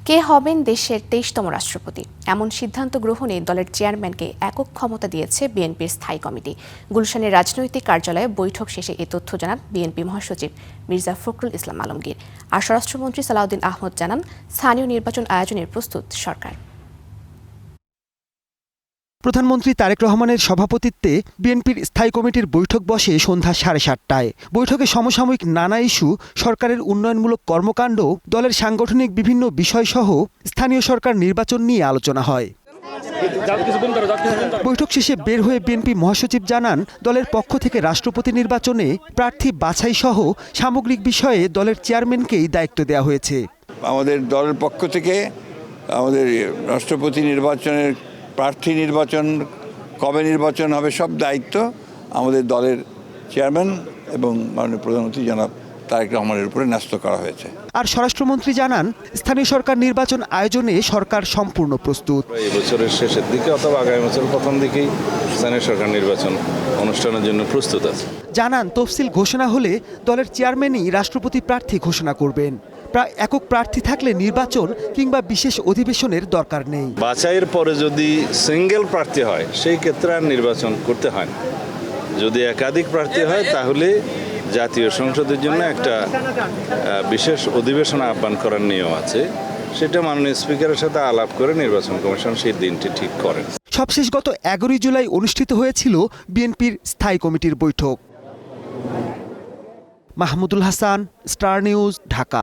কে হবেন দেশের ২৩তম রাষ্ট্রপতি এমন সিদ্ধান্ত গ্রহণে দলের চেয়ারম্যানকে একক ক্ষমতা দিয়েছে বিএনপির স্থায়ী কমিটি। গুলশানের রাজনৈতিক কার্যালয়ে বৈঠক শেষে এ তথ্য জানান বিএনপি মহাসচিব মির্জা ফখরুল ইসলাম আলমগীর। আর স্বরাষ্ট্রমন্ত্রী সালাউদ্দিন আহমদ জানান, স্থানীয় নির্বাচন আয়োজনের প্রস্তুত সরকার। প্রধানমন্ত্রী তারেক রহমানের সভাপতিত্বে বিএনপির স্থায়ী কমিটির বৈঠক বসে সন্ধ্যা 7:30টায়। বৈঠকে সমসাময়িক নানা ইস্যু, সরকারের উন্নয়নমূলক কর্মকাণ্ড, দলের সাংগঠনিক বিভিন্ন বিষয়সহ স্থানীয় সরকার নির্বাচন নিয়ে আলোচনা হয়। বৈঠক শেষে বের হয়ে বিএনপি মহাসচিব জানান, দলের পক্ষ থেকে রাষ্ট্রপতি নির্বাচনে প্রার্থী বাছাই সহ সামগ্রিক বিষয়ে দলের চেয়ারম্যানকেই দায়িত্ব দেওয়া হয়েছে। আমাদের দলের পক্ষ থেকে আমাদের রাষ্ট্রপতি নির্বাচনের প্রার্থী নির্বাচন, কবে নির্বাচন হবে, সব দায়িত্ব আমাদের দলের চেয়ারম্যান এবং মাননীয় প্রধানমন্ত্রী জনাব তারেক রহমানের উপরে ন্যস্ত করা হয়েছে। আর স্বরাষ্ট্রমন্ত্রী জানান, স্থানীয় সরকার নির্বাচন আয়োজনে সরকার সম্পূর্ণ প্রস্তুত। এই বছরের শেষের দিকে অথবা আগামী বছরের প্রথম দিকেই স্থানীয় সরকার নির্বাচন অনুষ্ঠানের জন্য প্রস্তুত আছে। জানান, তফসিল ঘোষণা হলে দলের চেয়ারম্যানই রাষ্ট্রপতি প্রার্থী ঘোষণা করবেন। প্রায় একক প্রার্থী থাকলে নির্বাচন কিংবা বিশেষ অধিবেশনের দরকার নেই। বাছাইয়ের পরে যদি সিঙ্গেল প্রার্থী হয় সেই ক্ষেত্রে আর নির্বাচন করতে হয় না। যদি একাধিক প্রার্থী হয় তাহলে জাতীয় সংসদের জন্য একটা বিশেষ অধিবেশন আহ্বান করার নিয়ম আছে। সেটা মাননীয় স্পিকারের সাথে আলাপ করে নির্বাচন কমিশন সেই দিনটি ঠিক করেন। সবশেষ গত 11 জুলাই অনুষ্ঠিত হয়েছিল বিএনপির স্থায়ী কমিটির বৈঠক। Mahmudul Hasan, star news, Dhaka.